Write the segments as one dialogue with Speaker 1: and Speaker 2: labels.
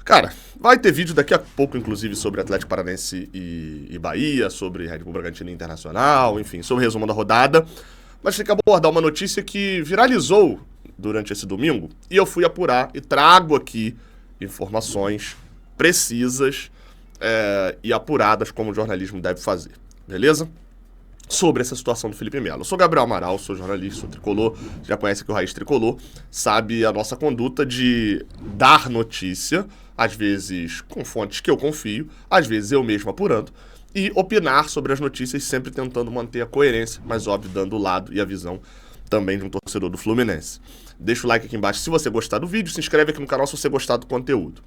Speaker 1: Cara, vai ter vídeo daqui a pouco, inclusive, sobre Atlético Paranaense e Bahia, sobre Red Bull Bragantino Internacional, enfim, sobre o resumo da rodada. Mas tem que abordar uma notícia que viralizou durante esse domingo e eu fui apurar e trago aqui informações precisas e apuradas como o jornalismo deve fazer, beleza? Sobre essa situação do Felipe Melo. Eu sou Gabriel Amaral, sou jornalista, sou tricolor, já conhece aqui o Raiz Tricolor, sabe a nossa conduta de dar notícia, às vezes com fontes que eu confio, às vezes eu mesmo apurando, e opinar sobre as notícias, sempre tentando manter a coerência, mas óbvio, dando o lado e a visão também de um torcedor do Fluminense. Deixa o like aqui embaixo se você gostar do vídeo, se inscreve aqui no canal se você gostar do conteúdo.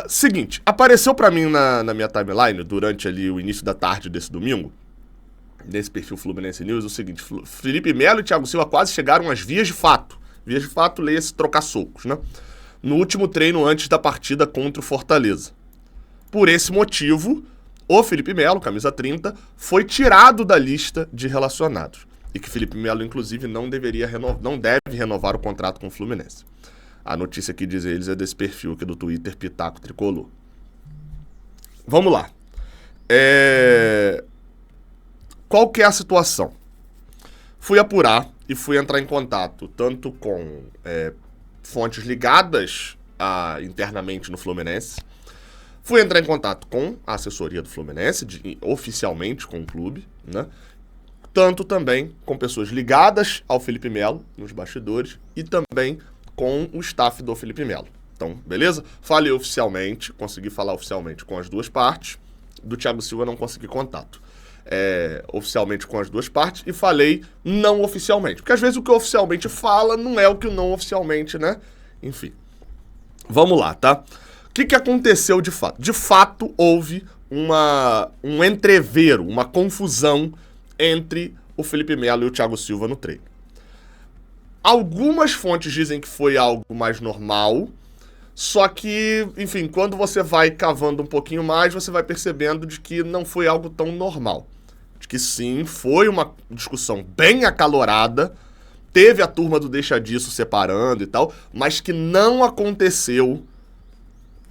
Speaker 1: Seguinte, apareceu pra mim na minha timeline, durante ali o início da tarde desse domingo, nesse perfil Fluminense News, o seguinte: Felipe Melo e Thiago Silva quase chegaram às vias de fato. Vias de fato, leia-se trocar socos, né? No último treino antes da partida contra o Fortaleza. Por esse motivo, o Felipe Melo, camisa 30, foi tirado da lista de relacionados. E que Felipe Melo, inclusive, não deve renovar o contrato com o Fluminense. A notícia que diz eles é desse perfil aqui do Twitter, Pitaco Tricolor. Vamos lá. Qual que é a situação? Fui apurar e fui entrar em contato tanto com fontes ligadas internamente no Fluminense. Fui entrar em contato com a assessoria do Fluminense, oficialmente com o clube, né? Tanto também com pessoas ligadas ao Felipe Melo, nos bastidores, e também com o staff do Felipe Melo. Então, beleza? Falei oficialmente, consegui falar oficialmente com as duas partes. Do Thiago Silva não consegui contato. Oficialmente com as duas partes, e falei não oficialmente. Porque às vezes o que oficialmente fala não é o que o não oficialmente, né? Enfim. Vamos lá, tá? O que aconteceu de fato? De fato, houve um entrevero, uma confusão entre o Felipe Melo e o Thiago Silva no treino. Algumas fontes dizem que foi algo mais normal, só que, enfim, quando você vai cavando um pouquinho mais, você vai percebendo de que não foi algo tão normal. De que sim, foi uma discussão bem acalorada, teve a turma do deixa disso separando e tal, mas que não aconteceu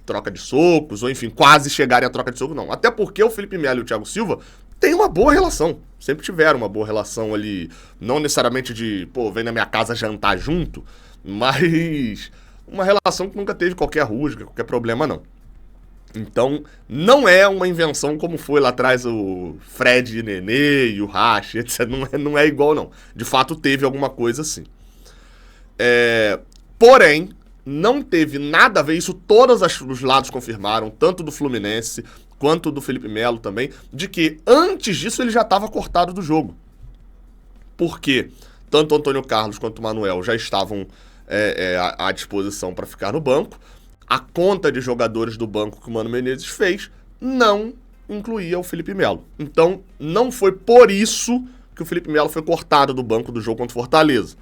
Speaker 1: troca de socos, ou enfim, quase chegarem a troca de socos, não. Até porque o Felipe Melo e o Thiago Silva têm uma boa relação, sempre tiveram uma boa relação ali, não necessariamente de, vem na minha casa jantar junto, mas uma relação que nunca teve qualquer rusga, qualquer problema, não. Então, não é uma invenção como foi lá atrás o Fred e Nenê e o Rache, etc. Não é igual, não. De fato, teve alguma coisa assim. Porém, não teve nada a ver, isso todos os lados confirmaram, tanto do Fluminense quanto do Felipe Melo também, de que antes disso ele já estava cortado do jogo. Porque tanto o Antônio Carlos quanto o Manuel já estavam à disposição para ficar no banco. A conta de jogadores do banco que o Mano Menezes fez não incluía o Felipe Melo. Então, não foi por isso que o Felipe Melo foi cortado do banco do jogo contra o Fortaleza.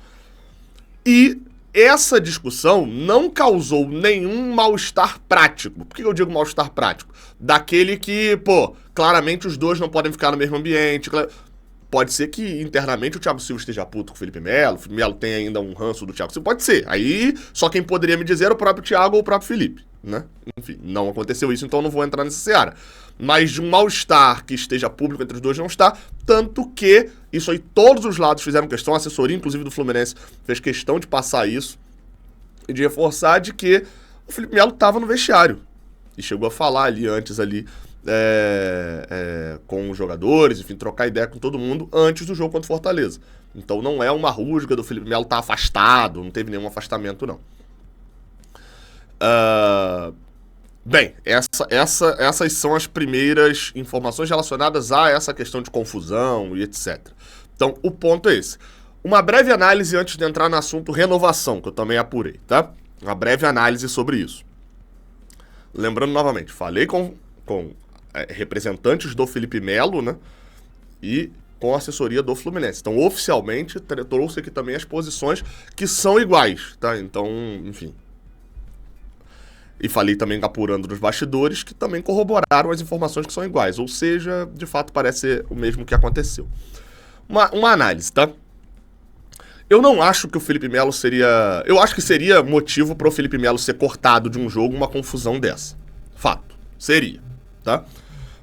Speaker 1: E essa discussão não causou nenhum mal-estar prático. Por que eu digo mal-estar prático? Daquele que, claramente os dois não podem ficar no mesmo ambiente. Pode ser que internamente o Thiago Silva esteja puto com o Felipe Melo tem ainda um ranço do Thiago Silva, pode ser. Aí só quem poderia me dizer era o próprio Thiago ou o próprio Felipe, né? Enfim, não aconteceu isso, então eu não vou entrar nessa seara. Mas de um mal-estar que esteja público entre os dois não está, tanto que isso aí todos os lados fizeram questão, a assessoria inclusive do Fluminense fez questão de passar isso e de reforçar de que o Felipe Melo estava no vestiário e chegou a falar ali antes ali com os jogadores, enfim, trocar ideia com todo mundo antes do jogo contra o Fortaleza. Então não é uma rusga do Felipe Melo estar afastado, não teve nenhum afastamento, não. Bem, essas são as primeiras informações relacionadas a essa questão de confusão e etc. Então, o ponto é esse. Uma breve análise antes de entrar no assunto renovação, que eu também apurei, tá? Uma breve análise sobre isso. Lembrando novamente, falei com representantes do Felipe Melo, né? E com a assessoria do Fluminense. Então, oficialmente, trouxe aqui também as posições que são iguais, tá? Então, enfim. E falei também apurando nos bastidores que também corroboraram as informações que são iguais. Ou seja, de fato parece ser o mesmo que aconteceu. Uma análise, tá? Eu não acho que o Felipe Melo seria... Eu acho que seria motivo para o Felipe Melo ser cortado de um jogo uma confusão dessa. Fato. Seria, tá?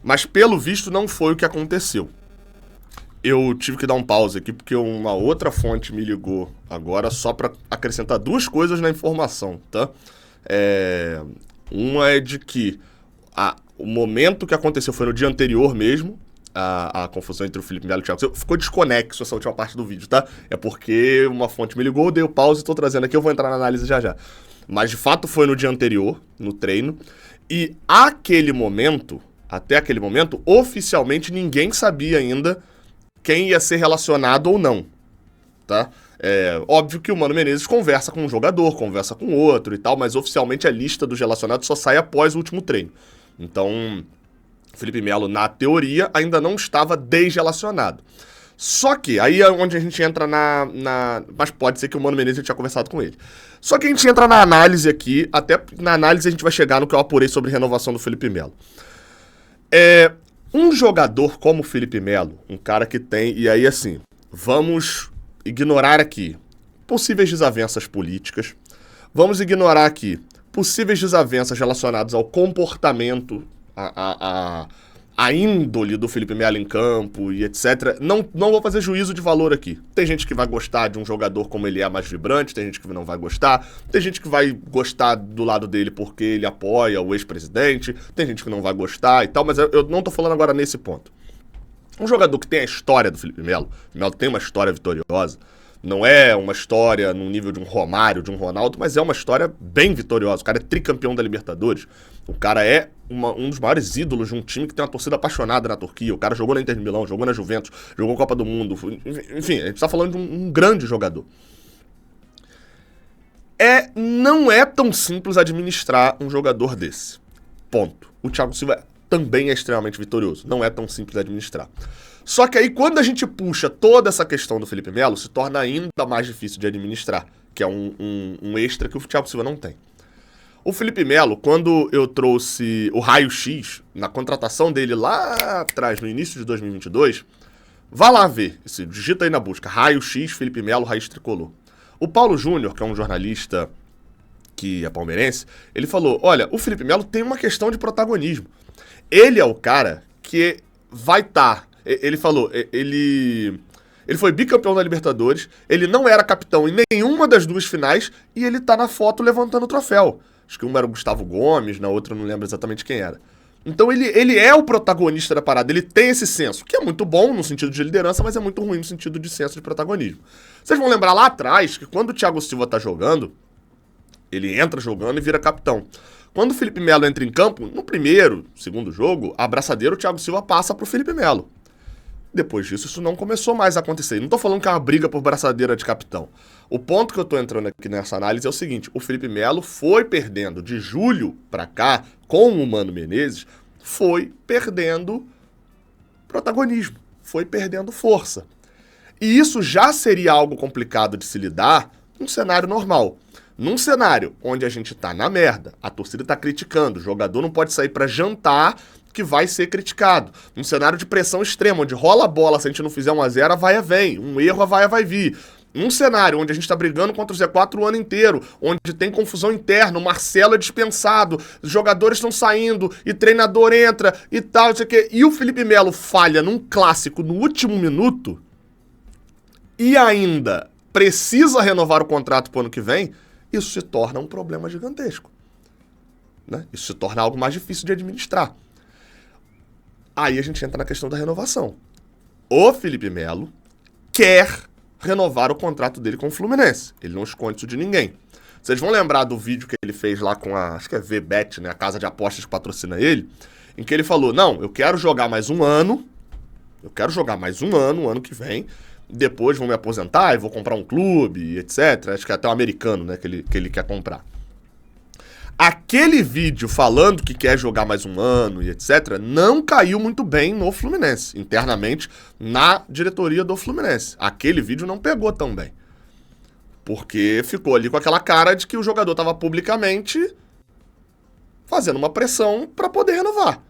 Speaker 1: Mas pelo visto não foi o que aconteceu. Eu tive que dar um pause aqui porque uma outra fonte me ligou agora só para acrescentar duas coisas na informação, tá? Uma é de que o momento que aconteceu foi no dia anterior mesmo, a confusão entre o Felipe Melo e o Thiago Silva. Ficou desconexo essa última parte do vídeo, tá? É porque uma fonte me ligou, eu dei o pause e tô trazendo aqui, eu vou entrar na análise já já. Mas de fato foi no dia anterior, no treino, e até aquele momento, oficialmente ninguém sabia ainda quem ia ser relacionado ou não, tá? Óbvio que o Mano Menezes conversa com um jogador, conversa com outro e tal, mas oficialmente a lista dos relacionados só sai após o último treino. Então, Felipe Melo, na teoria, ainda não estava desrelacionado. Só que, aí é onde a gente entra mas pode ser que o Mano Menezes tinha conversado com ele. Só que a gente entra na análise aqui, até na análise a gente vai chegar no que eu apurei sobre renovação do Felipe Melo. Um jogador como o Felipe Melo, um cara que tem... E aí, assim, vamos ignorar aqui possíveis desavenças políticas. Vamos ignorar aqui possíveis desavenças relacionadas ao comportamento, a índole do Felipe Melo em campo e etc. Não vou fazer juízo de valor aqui. Tem gente que vai gostar de um jogador como ele é mais vibrante, tem gente que não vai gostar, tem gente que vai gostar do lado dele porque ele apoia o ex-presidente, tem gente que não vai gostar e tal, mas eu não tô falando agora nesse ponto. Um jogador que tem a história do Felipe Melo, o Melo tem uma história vitoriosa, não é uma história no nível de um Romário, de um Ronaldo, mas é uma história bem vitoriosa. O cara é tricampeão da Libertadores. O cara é um dos maiores ídolos de um time que tem uma torcida apaixonada na Turquia. O cara jogou na Inter de Milão, jogou na Juventus, jogou Copa do Mundo. Enfim, a gente tá falando de um grande jogador. Não é tão simples administrar um jogador desse. Ponto. O Thiago Silva também é extremamente vitorioso. Não é tão simples administrar. Só que aí, quando a gente puxa toda essa questão do Felipe Melo, se torna ainda mais difícil de administrar, que é um extra que o Thiago Silva não tem. O Felipe Melo, quando eu trouxe o raio-x na contratação dele lá atrás, no início de 2022, vá lá ver, digita aí na busca, raio-x, Felipe Melo, raiz tricolor. O Paulo Júnior, que é um jornalista que é palmeirense, ele falou, olha, o Felipe Melo tem uma questão de protagonismo. Ele é o cara que vai estar... Ele falou, ele foi bicampeão da Libertadores, ele não era capitão em nenhuma das duas finais e ele tá na foto levantando o troféu. Acho que uma era o Gustavo Gomes, na outra eu não lembro exatamente quem era. Então ele é o protagonista da parada, ele tem esse senso, que é muito bom no sentido de liderança, mas é muito ruim no sentido de senso de protagonismo. Vocês vão lembrar lá atrás que quando o Thiago Silva tá jogando, ele entra jogando e vira capitão. Quando o Felipe Melo entra em campo, no primeiro, segundo jogo, a abraçadeira o Thiago Silva passa pro Felipe Melo. Depois disso, isso não começou mais a acontecer. Não tô falando que é uma briga por braçadeira de capitão. O ponto que eu tô entrando aqui nessa análise é o seguinte, o Felipe Melo foi perdendo de julho pra cá, com o Mano Menezes, foi perdendo protagonismo, foi perdendo força. E isso já seria algo complicado de se lidar num cenário normal. Num cenário onde a gente tá na merda, a torcida tá criticando, o jogador não pode sair pra jantar que vai ser criticado. Num cenário de pressão extrema, onde rola a bola, se a gente não fizer 1-0, a vaia vem. Um erro, a vaia vai vir. Num cenário onde a gente tá brigando contra o Z4 o ano inteiro, onde tem confusão interna, o Marcelo é dispensado, os jogadores estão saindo, e treinador entra, e tal, não sei o quê. E o Felipe Melo falha num clássico no último minuto, e ainda precisa renovar o contrato pro ano que vem, isso se torna um problema gigantesco. Né? Isso se torna algo mais difícil de administrar. Aí a gente entra na questão da renovação. O Felipe Melo quer renovar o contrato dele com o Fluminense. Ele não esconde isso de ninguém. Vocês vão lembrar do vídeo que ele fez lá com acho que é VBet, né, a casa de apostas que patrocina ele, em que ele falou, não, eu quero jogar mais um ano, o ano que vem, depois vou me aposentar e vou comprar um clube, etc. Acho que é até um americano, né, que ele quer comprar. Aquele vídeo falando que quer jogar mais um ano e etc. não caiu muito bem no Fluminense, internamente na diretoria do Fluminense. Aquele vídeo não pegou tão bem. Porque ficou ali com aquela cara de que o jogador estava publicamente fazendo uma pressão para poder renovar.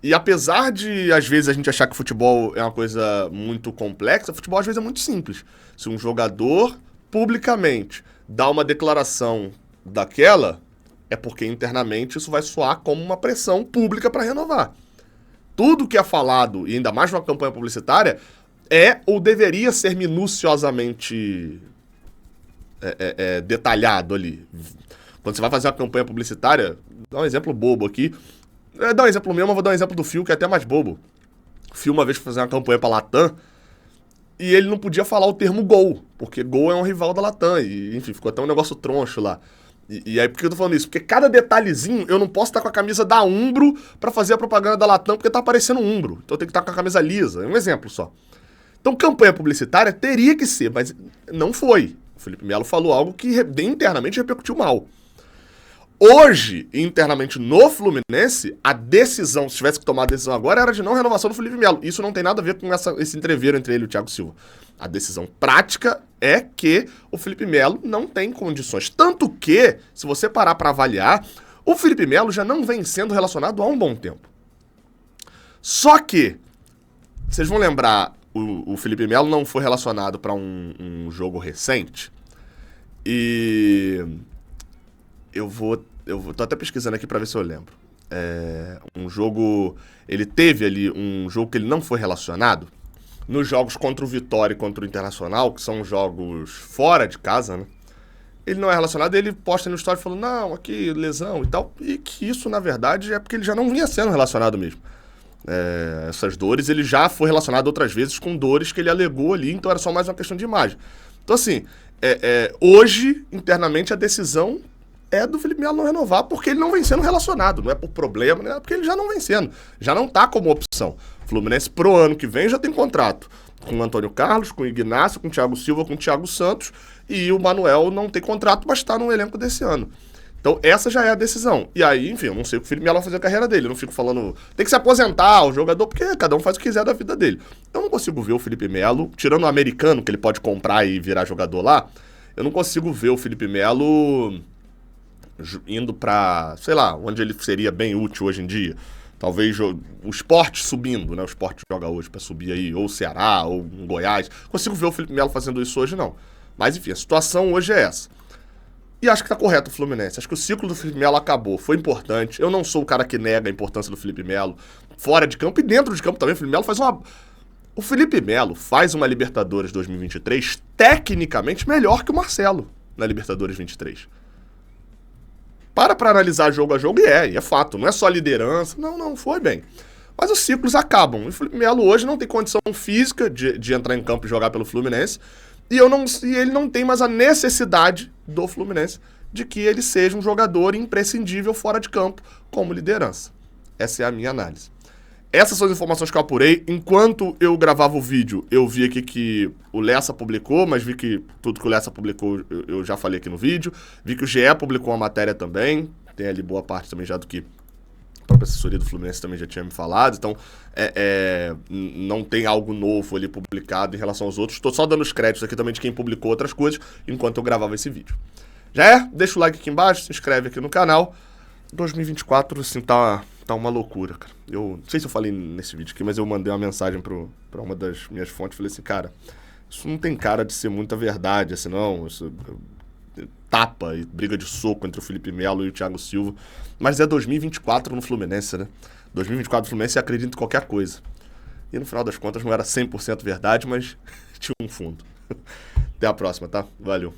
Speaker 1: E apesar de, às vezes, a gente achar que futebol é uma coisa muito complexa, futebol às vezes é muito simples. Se um jogador, publicamente, dá uma declaração daquela, é porque internamente isso vai soar como uma pressão pública para renovar. Tudo que é falado, e ainda mais numa campanha publicitária, é ou deveria ser minuciosamente detalhado ali. Quando você vai fazer uma campanha publicitária, dá um exemplo bobo aqui. Dá um exemplo meu, mas vou dar um exemplo do Phil, que é até mais bobo. O Phil uma vez foi fazer uma campanha pra Latam e ele não podia falar o termo gol, porque gol é um rival da Latam. E, enfim, ficou até um negócio troncho lá. E aí, por que eu tô falando isso? Porque cada detalhezinho, eu não posso estar com a camisa da Umbro pra fazer a propaganda da Latam, porque tá aparecendo Umbro. Então eu tenho que estar com a camisa lisa. É um exemplo só. Então, campanha publicitária teria que ser, mas não foi. O Felipe Melo falou algo que internamente repercutiu mal. Hoje, internamente no Fluminense, a decisão, se tivesse que tomar a decisão agora, era de não renovação do Felipe Melo. Isso não tem nada a ver com esse entreveiro entre ele e o Thiago Silva. A decisão prática é que o Felipe Melo não tem condições. Tanto que, se você parar para avaliar, o Felipe Melo já não vem sendo relacionado há um bom tempo. Só que, vocês vão lembrar, o Felipe Melo não foi relacionado para um jogo recente. E tô até pesquisando aqui pra ver se eu lembro. Um jogo, ele teve ali um jogo que ele não foi relacionado. Nos jogos contra o Vitória e contra o Internacional, que são jogos fora de casa, né? Ele não é relacionado, ele posta no story falando, não, aqui, lesão e tal. E que isso, na verdade, é porque ele já não vinha sendo relacionado mesmo. Essas dores, ele já foi relacionado outras vezes com dores que ele alegou ali, então era só mais uma questão de imagem. Então, assim, hoje, internamente, a decisão é do Felipe Melo não renovar, porque ele não vem sendo relacionado. Não é por problema, né? Porque ele já não vem sendo. Já não tá como opção. O Fluminense, pro ano que vem, já tem contrato com o Antônio Carlos, com o Ignacio, com o Thiago Silva, com o Thiago Santos, e o Manuel não tem contrato, mas tá no elenco desse ano. Então, essa já é a decisão. E aí, enfim, eu não sei o que o Felipe Melo vai fazer a carreira dele. Eu não fico falando, tem que se aposentar o jogador, porque cada um faz o que quiser da vida dele. Eu não consigo ver o Felipe Melo, tirando o americano, que ele pode comprar e virar jogador lá, eu não consigo ver o Felipe Melo indo pra, sei lá, onde ele seria bem útil hoje em dia. Talvez o Sport subindo, né? O Sport joga hoje pra subir aí, ou o Ceará, ou um Goiás. Consigo ver o Felipe Melo fazendo isso hoje, não. Mas, enfim, a situação hoje é essa. E acho que tá correto o Fluminense. Acho que o ciclo do Felipe Melo acabou. Foi importante. Eu não sou o cara que nega a importância do Felipe Melo. Fora de campo e dentro de campo também. O Felipe Melo faz uma... O Felipe Melo faz uma Libertadores 2023 tecnicamente melhor que o Marcelo na Libertadores 23. Para analisar jogo a jogo, e é fato. Não é só liderança. Não, foi bem. Mas os ciclos acabam. E o Felipe Melo hoje não tem condição física de entrar em campo e jogar pelo Fluminense. E ele não tem mais a necessidade do Fluminense de que ele seja um jogador imprescindível fora de campo como liderança. Essa é a minha análise. Essas são as informações que eu apurei. Enquanto eu gravava o vídeo, eu vi aqui que o Lessa publicou, mas vi que tudo que o Lessa publicou eu já falei aqui no vídeo. Vi que o GE publicou uma matéria também. Tem ali boa parte também já do que a própria assessoria do Fluminense também já tinha me falado. Então, não tem algo novo ali publicado em relação aos outros. Estou só dando os créditos aqui também de quem publicou outras coisas enquanto eu gravava esse vídeo. Já é? Deixa o like aqui embaixo, se inscreve aqui no canal. 2024, assim, tá uma loucura, cara. Eu não sei se eu falei nesse vídeo aqui, mas eu mandei uma mensagem pra uma das minhas fontes. Falei assim, cara, isso não tem cara de ser muita verdade, assim, não. Isso, tapa e briga de soco entre o Felipe Melo e o Thiago Silva. Mas é 2024 no Fluminense, né? 2024 no Fluminense, você acredita em qualquer coisa. E no final das contas não era 100% verdade, mas tinha um fundo. Até a próxima, tá? Valeu.